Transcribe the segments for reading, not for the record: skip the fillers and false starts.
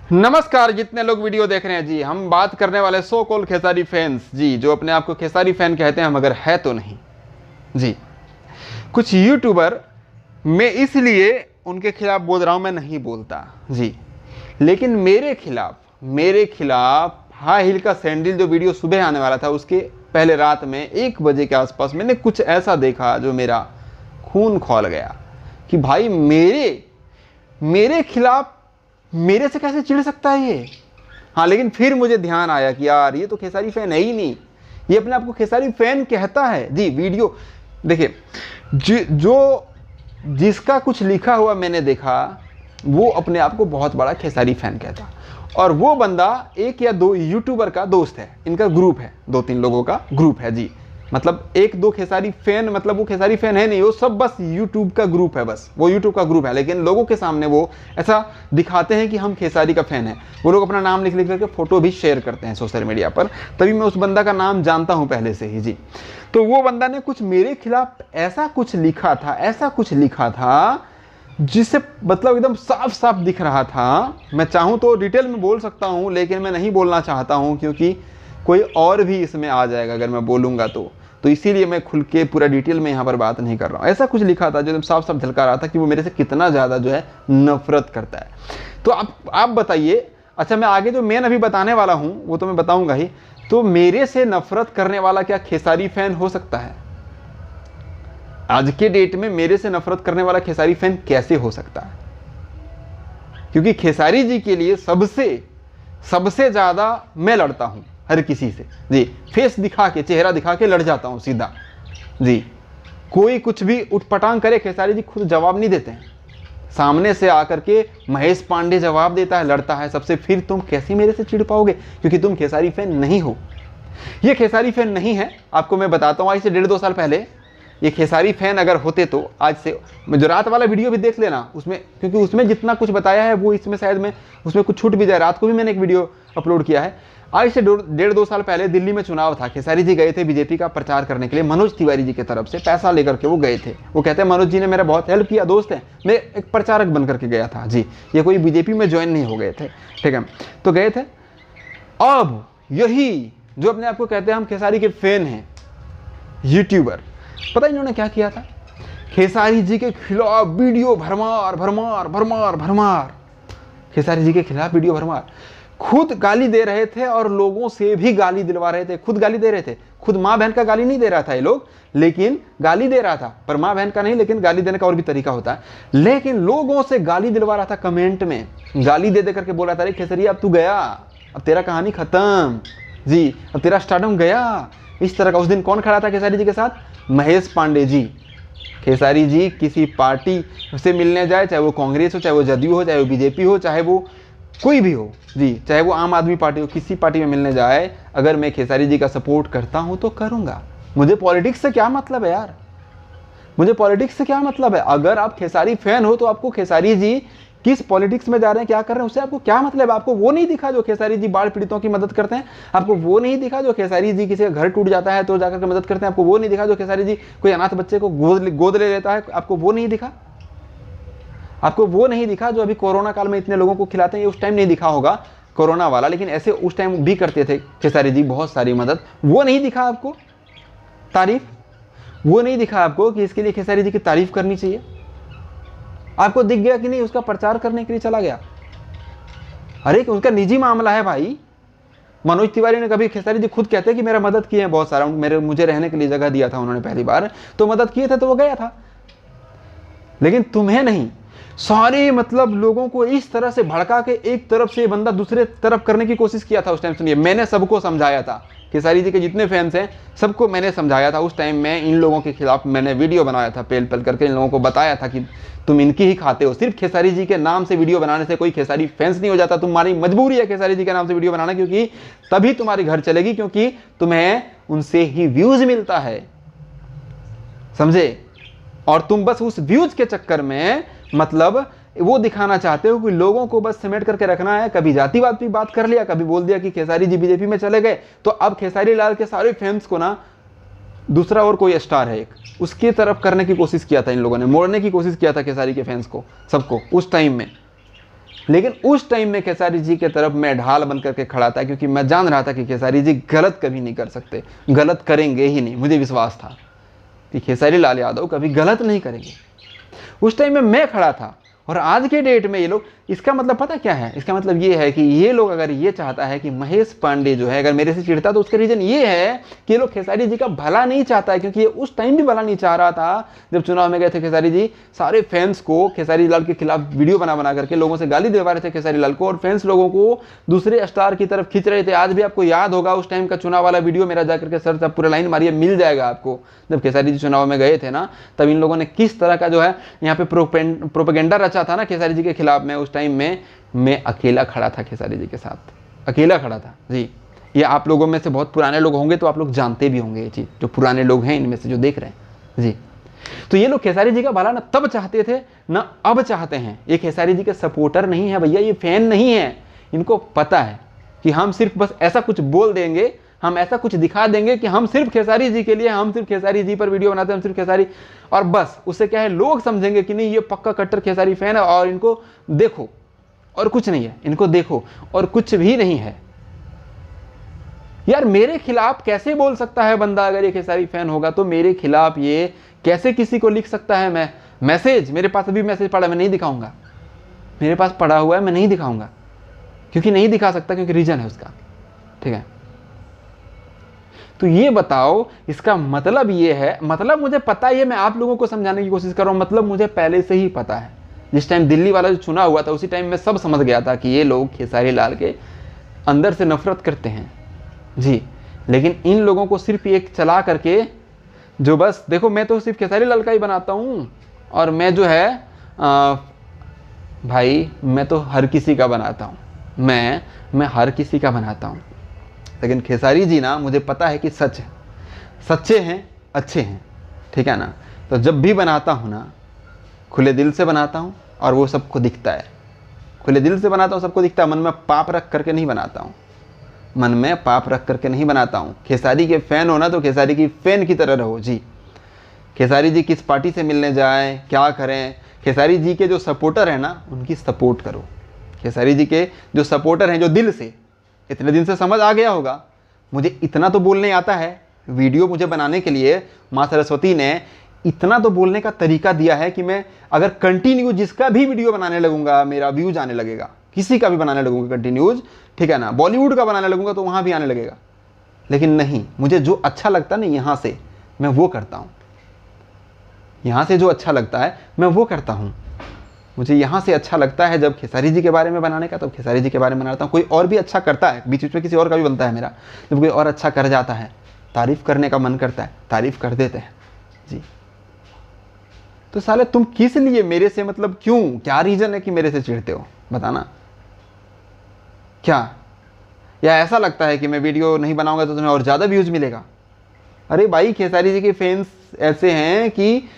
नमस्कार, जितने लोग वीडियो देख रहे हैं जी, हम बात करने वाले सो कॉल खेसारी फैंस जी, जो अपने आप को खेसारी फैन कहते हैं मगर है तो नहीं जी। कुछ यूट्यूबर, मैं इसलिए उनके खिलाफ बोल रहा हूं, मैं नहीं बोलता जी, लेकिन मेरे खिलाफ हाई हील का सैंडल जो वीडियो सुबह आने वाला था, उसके पहले रात में 1 बजे के आसपास मैंने कुछ ऐसा देखा जो मेरा खून खौल गया कि भाई मेरे खिलाफ मेरे से कैसे चिढ़ सकता है ये। हाँ, लेकिन फिर मुझे ध्यान आया कि यार ये तो खेसारी फैन है ही नहीं, ये अपने आप को खेसारी फैन कहता है जी। वीडियो देखिए, जो जिसका कुछ लिखा हुआ मैंने देखा, वो अपने आप को बहुत बड़ा खेसारी फैन कहता, और वो बंदा 1 या 2 यूट्यूबर का दोस्त है, इनका ग्रुप है, 2-3 लोगों का ग्रुप है जी। मतलब 1-2 खेसारी फैन, मतलब वो खेसारी फैन है नहीं, वो सब बस यूट्यूब का ग्रुप है, बस वो यूट्यूब का ग्रुप है, लेकिन लोगों के सामने वो ऐसा दिखाते हैं कि हम खेसारी का फैन है। वो लोग अपना नाम लिख लिख करके फोटो भी शेयर करते हैं सोशल मीडिया पर, तभी मैं उस बंदा का नाम जानता हूं पहले से ही जी। तो वो बंदा ने कुछ मेरे खिलाफ ऐसा कुछ लिखा था जिससे मतलब एकदम साफ साफ दिख रहा था। मैं चाहूँ तो डिटेल में बोल सकता हूँ, लेकिन मैं नहीं बोलना चाहता हूँ क्योंकि कोई और भी इसमें आ जाएगा अगर मैं बोलूँगा तो इसीलिए मैं खुल के पूरा डिटेल में यहाँ पर बात नहीं कर रहा हूँ। ऐसा कुछ लिखा था जो एकदम साफ साफ झलका रहा था कि वो मेरे से कितना ज़्यादा जो है नफरत करता है। तो आप बताइए, अच्छा मैं आगे जो मेन अभी बताने वाला हूँ वो तो मैं बताऊँगा ही, तो मेरे से नफरत करने वाला क्या खेसारी फैन हो सकता है? आज के डेट में मेरे से नफरत करने वाला खेसारी फैन कैसे हो सकता है? क्योंकि खेसारी जी के लिए सबसे ज्यादा मैं लड़ता हूं हर किसी से जी। फेस दिखा के, चेहरा दिखा के लड़ जाता हूं सीधा जी। कोई कुछ भी उठपटांग करे, खेसारी जी खुद जवाब नहीं देते हैं, सामने से आकर के महेश पांडे जवाब देता है, लड़ता है सबसे। फिर तुम कैसे मेरे से चिढ़ पाओगे? क्योंकि तुम खेसारी फैन नहीं हो। ये खेसारी फैन नहीं है, आपको मैं बताता हूँ। आज से 1.5-2 साल पहले ये खेसारी फैन अगर होते तो आज से, जो रात वाला वीडियो भी देख लेना उसमें, क्योंकि उसमें जितना कुछ बताया है वो इसमें शायद में उसमें कुछ छूट भी जाए। रात को भी मैंने एक वीडियो अपलोड किया है। आज से 1.5-2 साल पहले दिल्ली में चुनाव था, खेसारी जी गए थे बीजेपी का प्रचार करने के लिए, मनोज तिवारी जी की तरफ से पैसा लेकर के वो गए थे। वो कहते हैं मनोज जी ने मेरा बहुत हेल्प किया, दोस्त है, मैं एक प्रचारक बन करके गया था जी, ये कोई बीजेपी में ज्वाइन नहीं हो गए थे, ठीक है, तो गए थे। अब यही जो अपने आप को कहते हैं हम खेसारी के फैन हैं यूट्यूबर, पता इन्होंने क्या किया था? खेसारी जी के खिलाफ वीडियो भरमार, खेसारी जी के खिलाफ वीडियो भरमार, खुद गाली दे रहे थे और लोगों से भी गाली दिलवा रहे थे। खुद गाली दे रहे थे, खुद माँ बहन का गाली नहीं दे रहा था ये लोग, लेकिन गाली दे रहा था, पर माँ बहन का नहीं, लेकिन गाली देने का और भी तरीका होता है। लेकिन लोगों से गाली दिलवा रहा था, कमेंट में गाली दे करके बोला था, अरे खेसारी अब तू गया, अब तेरा कहानी खत्म जी, अब तेरा स्टारडम गया, इस तरह का। उस दिन कौन खड़ा था खेसारी जी के साथ? महेश पांडे जी। खेसारी जी किसी पार्टी से मिलने जाए, चाहे वो कांग्रेस हो, चाहे वो जदयू हो, चाहे वो बीजेपी हो, चाहे वो कोई भी हो जी, चाहे वो आम आदमी पार्टी हो, किसी पार्टी में मिलने जाए, अगर मैं खेसारी जी का सपोर्ट करता हूं तो करूंगा। मुझे पॉलिटिक्स से क्या मतलब है यार? मुझे पॉलिटिक्स से क्या मतलब है? अगर आप खेसारी फैन हो तो आपको खेसारी जी किस पॉलिटिक्स में जा रहे हैं, क्या कर रहे हैं, उससे आपको क्या मतलब है? आपको वो नहीं दिखा जो खेसारी जी बाढ़ पीड़ितों की मदद करते हैं? आपको वो नहीं दिखा जो खेसारी जी किसी का घर टूट जाता है तो जाकर के मदद करते हैं? आपको वो नहीं दिखा जो खेसारी जी कोई अनाथ बच्चे को गोद ले लेता है? आपको वो नहीं दिखा? आपको वो नहीं दिखा जो अभी कोरोना काल में इतने लोगों को खिलाते हैं? ये उस टाइम नहीं दिखा होगा कोरोना वाला, लेकिन ऐसे उस टाइम भी करते थे खेसारी जी बहुत सारी मदद। वो नहीं दिखा आपको तारीफ? वो नहीं दिखा आपको कि इसके लिए खेसारी जी की तारीफ करनी चाहिए? आपको दिख गया कि नहीं उसका प्रचार करने के लिए चला गया? अरे उनका निजी मामला है भाई। मनोज तिवारी ने कभी, खेसारी जी खुद कहते हैं कि मेरा मदद किए हैं बहुत सारा, मुझे रहने के लिए जगह दिया था उन्होंने पहली बार, तो मदद किए थे तो वो गया था, लेकिन तुम्हें नहीं। सारे मतलब लोगों को इस तरह से भड़का के एक तरफ से बंदा दूसरे तरफ करने की कोशिश किया था उस टाइम। सुनिए, मैंने सबको समझाया था, खेसारी जी के जितने फैंस हैं सबको मैंने समझाया था उस टाइम में। इन लोगों के खिलाफ मैंने वीडियो बनाया था, पेल पेल करके इन लोगों को बताया था कि तुम इनकी ही खाते हो। सिर्फ खेसारी जी के नाम से वीडियो बनाने से कोई खेसारी फैंस नहीं हो जाता, तुम्हारी मजबूरी है खेसारी जी के नाम से वीडियो बनाना, क्योंकि तभी तुम्हारी घर चलेगी, क्योंकि तुम्हें उनसे ही व्यूज मिलता है, समझे? और तुम बस उस व्यूज के चक्कर में मतलब वो दिखाना चाहते हो कि लोगों को बस समेट करके रखना है। कभी जातिवाद की बात कर लिया, कभी बोल दिया कि खेसारी जी बीजेपी में चले गए, तो अब खेसारी लाल के सारे फैंस को ना दूसरा और कोई स्टार है एक, उसकी तरफ करने की कोशिश किया था इन लोगों ने, मोड़ने की कोशिश किया था खेसारी के फैंस को, सबको उस टाइम में। लेकिन उस टाइम में खेसारी जी के तरफ मैं ढाल बन करके खड़ा था, क्योंकि मैं जान रहा था कि खेसारी जी गलत कभी नहीं कर सकते, गलत करेंगे ही नहीं। मुझे विश्वास था कि खेसारी लाल यादव कभी गलत नहीं करेंगे। उस टाइम में मैं खड़ा था। और आज के डेट में ये लोग, इसका मतलब पता क्या है? इसका मतलब ये है कि ये लोग अगर ये चाहता है कि महेश पांडे जो है अगर मेरे से चिढ़ता, तो उसका रीज़न ये है कि ये लोग खेसारी जी का भला नहीं चाहता है, क्योंकि ये उस टाइम भी भला नहीं चाह रहा था जब चुनाव में गए थे खेसारी जी। सारे फैंस को खेसारी लाल के खिलाफ वीडियो बना करके लोगों से गाली दिलवा रहे थे खेसारी लाल को, और फैंस लोगों को दूसरे स्टार की तरफ खींच रहे थे। आज भी आपको याद होगा उस टाइम का चुनाव वाला वीडियो, मेरा जाकर के सर्च आप पूरा लाइन मारिए, मिल जाएगा आपको। जब खेसारी जी चुनाव में गए थे ना, तब इन लोगों ने किस तरह का जो है यहाँ पे प्रोपेगेंडा रचा था ना खेसारी जी के खिलाफ में। उस टाइम में मैं अकेला खड़ा था खेसारी जी के साथ, अकेला खड़ा था जी। ये आप लोगों में से बहुत पुराने लोग होंगे तो आप लोग जानते भी होंगे ये चीज़, जो पुराने लोग हैं इनमें से जो देख रहे हैं जी। तो ये लोग खेसारी जी का भला ना तब चाहते थे ना अब चाहते हैं। ये खेसारी जी के सपोर्टर नहीं है भैया, ये फैन नहीं है। इनको पता है कि हम सिर्फ बस ऐसा कुछ बोल देंगे, हम ऐसा कुछ दिखा देंगे कि हम सिर्फ खेसारी जी के लिए, हम सिर्फ खेसारी जी पर वीडियो बनाते हैं, हम सिर्फ खेसारी, और बस उससे क्या है, लोग समझेंगे कि नहीं ये पक्का कट्टर खेसारी फैन है और इनको देखो, और कुछ नहीं है, इनको देखो और कुछ भी नहीं है। यार मेरे खिलाफ कैसे बोल सकता है बंदा? अगर ये खेसारी फैन होगा तो मेरे खिलाफ ये कैसे किसी को लिख सकता है? मैं मैसेज, मेरे पास अभी मैसेज पड़ा, मैं नहीं दिखाऊंगा, मेरे पास पड़ा हुआ है, मैं नहीं दिखाऊंगा, क्योंकि नहीं दिखा सकता, क्योंकि रीजन है उसका, ठीक है। तो ये बताओ, इसका मतलब ये है, मतलब मुझे पता है, ये मैं आप लोगों को समझाने की कोशिश कर रहा हूं, मतलब मुझे पहले से ही पता है। जिस टाइम दिल्ली वाला जो चुनाव हुआ था उसी टाइम मैं सब समझ गया था कि ये लोग खेसारी लाल के अंदर से नफरत करते हैं जी। लेकिन इन लोगों को सिर्फ एक चला करके, जो बस देखो मैं तो सिर्फ खेसारी लाल का ही बनाता हूँ, और मैं जो है भाई मैं तो हर किसी का बनाता हूँ, मैं हर किसी का बनाता हूँ। लेकिन खेसारी जी ना, मुझे पता है कि सच है, सच्चे हैं, अच्छे हैं, ठीक है ना। तो जब भी बनाता हूँ ना, खुले दिल से बनाता हूँ, और वो सबको दिखता है। खुले दिल से बनाता हूँ, सबको दिखता है। मन में पाप रख करके नहीं बनाता हूँ, मन में पाप रख करके नहीं बनाता हूँ। खेसारी के फैन हो ना तो खेसारी की फैन की तरह रहो जी। खेसारी जी किस पार्टी से मिलने जाएं, क्या करें, खेसारी जी के जो सपोर्टर हैं ना, उनकी सपोर्ट करो। खेसारी जी के जो सपोर्टर हैं, जो दिल से, इतने दिन से समझ आ गया होगा, मुझे इतना तो बोलने आता है। वीडियो मुझे बनाने के लिए माँ सरस्वती ने इतना तो बोलने का तरीका दिया है कि मैं अगर कंटिन्यू जिसका भी वीडियो बनाने लगूंगा, मेरा व्यूज आने लगेगा। किसी का भी बनाने लगूंगा कंटिन्यूज, ठीक है ना, बॉलीवुड का बनाने लगूंगा तो वहाँ भी आने लगेगा। लेकिन नहीं, मुझे जो अच्छा लगता है ना यहाँ से, मैं वो करता हूँ। यहाँ से जो अच्छा लगता है मैं वो करता हूँ। मुझे यहाँ से अच्छा लगता है जब खेसारी जी के बारे में बनाने का, तब खेसारी जी के बारे में बनाता हूँ। कोई और भी अच्छा करता है, बीच बीच में किसी और का भी बनता है मेरा, जब कोई और अच्छा कर जाता है, तारीफ़ करने का मन करता है, तारीफ़ कर देते हैं जी। तो साले तुम किस लिए मेरे से, मतलब क्यों, क्या रीज़न है कि मेरे से चिढ़ते हो, बताना क्या? या ऐसा लगता है कि मैं वीडियो नहीं बनाऊंगा तो तुम्हें और ज़्यादा व्यूज़ मिलेगा? अरे भाई, खेसारी जी के फैंस ऐसे हैं कि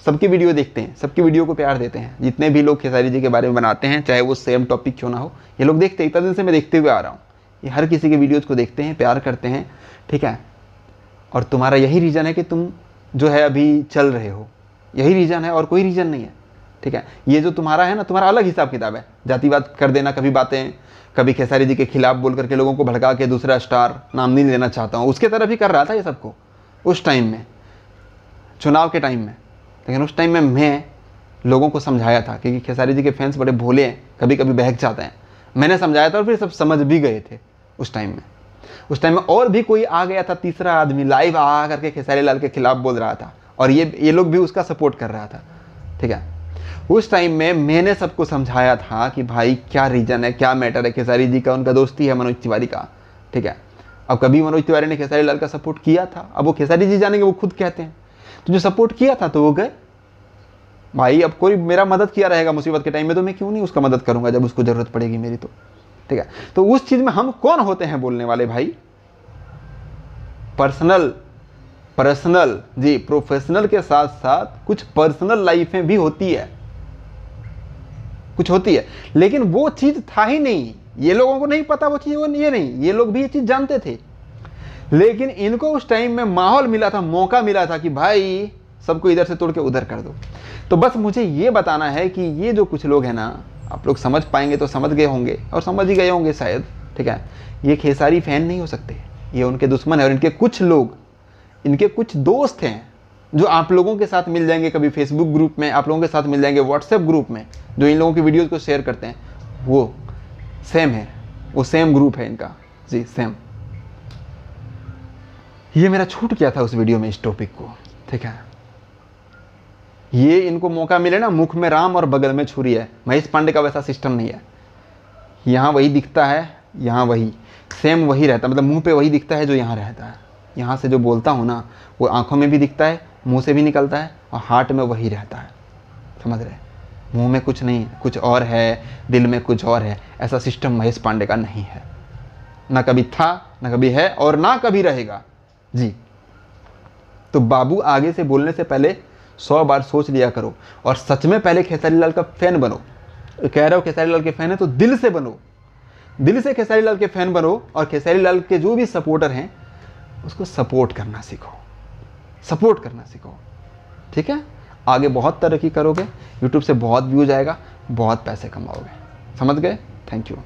सबकी वीडियो देखते हैं, सबकी वीडियो को प्यार देते हैं। जितने भी लोग खेसारी जी के बारे में बनाते हैं, चाहे वो सेम टॉपिक क्यों ना हो, ये लोग देखते हैं। इतना दिन से मैं देखते हुए आ रहा हूँ, ये हर किसी के वीडियोज़ को देखते हैं, प्यार करते हैं, ठीक है। और तुम्हारा यही रीज़न है कि तुम जो है अभी चल रहे हो, यही रीज़न है और कोई रीज़न नहीं है, ठीक है। ये जो तुम्हारा है ना, तुम्हारा अलग हिसाब किताब है, जातिवाद कर देना, कभी बातें, कभी खेसारी जी के खिलाफ बोल करके लोगों को भड़का के दूसरा स्टार, नाम नहीं लेना चाहता हूँ, उसके तरफ ही कर रहा था ये सबको उस टाइम में, चुनाव के टाइम में। लेकिन उस टाइम में मैं लोगों को समझाया था, क्योंकि खेसारी जी के फैंस बड़े भोले हैं, कभी कभी बहक जाते हैं। मैंने समझाया था और फिर सब समझ भी गए थे उस टाइम में। उस टाइम में और भी कोई आ गया था, तीसरा आदमी लाइव आ करके खेसारी लाल के खिलाफ बोल रहा था, और ये लोग भी उसका सपोर्ट कर रहा था, ठीक है। उस टाइम में मैंने सबको समझाया था कि भाई क्या रीज़न है, क्या मैटर है। खेसारी जी का, उनका दोस्ती है मनोज तिवारी का, ठीक है। अब कभी मनोज तिवारी ने खेसारी लाल का सपोर्ट किया था? अब वो खेसारी जी जानेंगे, वो खुद कहते हैं। तो जो सपोर्ट किया था तो वो गए भाई। अब कोई मेरा मदद किया रहेगा मुसीबत के टाइम में, तो मैं क्यों नहीं उसका मदद करूंगा जब उसको ज़रूरत पड़ेगी मेरी, तो ठीक है। तो उस चीज़ में हम कौन होते हैं बोलने वाले भाई? पर्सनल जी, प्रोफेशनल के साथ साथ कुछ पर्सनल लाइफें भी होती है, कुछ होती है। लेकिन वो चीज़ था ही नहीं, ये लोगों को नहीं पता वो चीज़, वो ये नहीं, ये लोग भी ये चीज़ जानते थे। लेकिन इनको उस टाइम में माहौल मिला था, मौका मिला था कि भाई सबको इधर से तोड़ के उधर कर दो। तो बस मुझे ये बताना है कि ये जो कुछ लोग हैं ना, आप लोग समझ पाएंगे तो समझ गए होंगे और समझ ही गए होंगे शायद, ठीक है। ये खेसारी फैन नहीं हो सकते, ये उनके दुश्मन है। और इनके कुछ लोग, इनके कुछ दोस्त हैं जो आप लोगों के साथ मिल जाएंगे कभी फेसबुक ग्रुप में, आप लोगों के साथ मिल जाएंगे व्हाट्सएप ग्रुप में, जो इन लोगों की वीडियोज़ को शेयर करते हैं, वो सेम है, वो सेम ग्रुप है इनका जी, सेम। ये मेरा छूट गया था उस वीडियो में इस टॉपिक को, ठीक है। ये इनको मौका मिले ना, मुख में राम और बगल में छुरी है। महेश पांडे का वैसा सिस्टम नहीं है, यहाँ वही दिखता है, यहाँ वही सेम वही रहता है, मतलब मुंह पे वही दिखता है जो यहाँ रहता है। यहाँ से जो बोलता हूँ ना, वो आंखों में भी दिखता है, मुंह से भी निकलता है, और हार्ट में वही रहता है, समझ रहे। मुंह में कुछ नहीं, कुछ और है, दिल में कुछ और है। ऐसा सिस्टम महेश पांडे का नहीं है, ना कभी था, ना कभी है, और ना कभी रहेगा जी। तो बाबू, आगे से बोलने से पहले 100 बार सोच लिया करो, और सच में पहले खेसारी लाल का फैन बनो। कह रहे हो खेसारी लाल के फैन है तो दिल से बनो, दिल से खेसारी लाल के फैन बनो, और खेसारी लाल के जो भी सपोर्टर हैं उसको सपोर्ट करना सीखो, सपोर्ट करना सीखो, ठीक है। आगे बहुत तरक्की करोगे, यूट्यूब से बहुत व्यूज आएगा, बहुत पैसे कमाओगे, समझ गए। Thank you.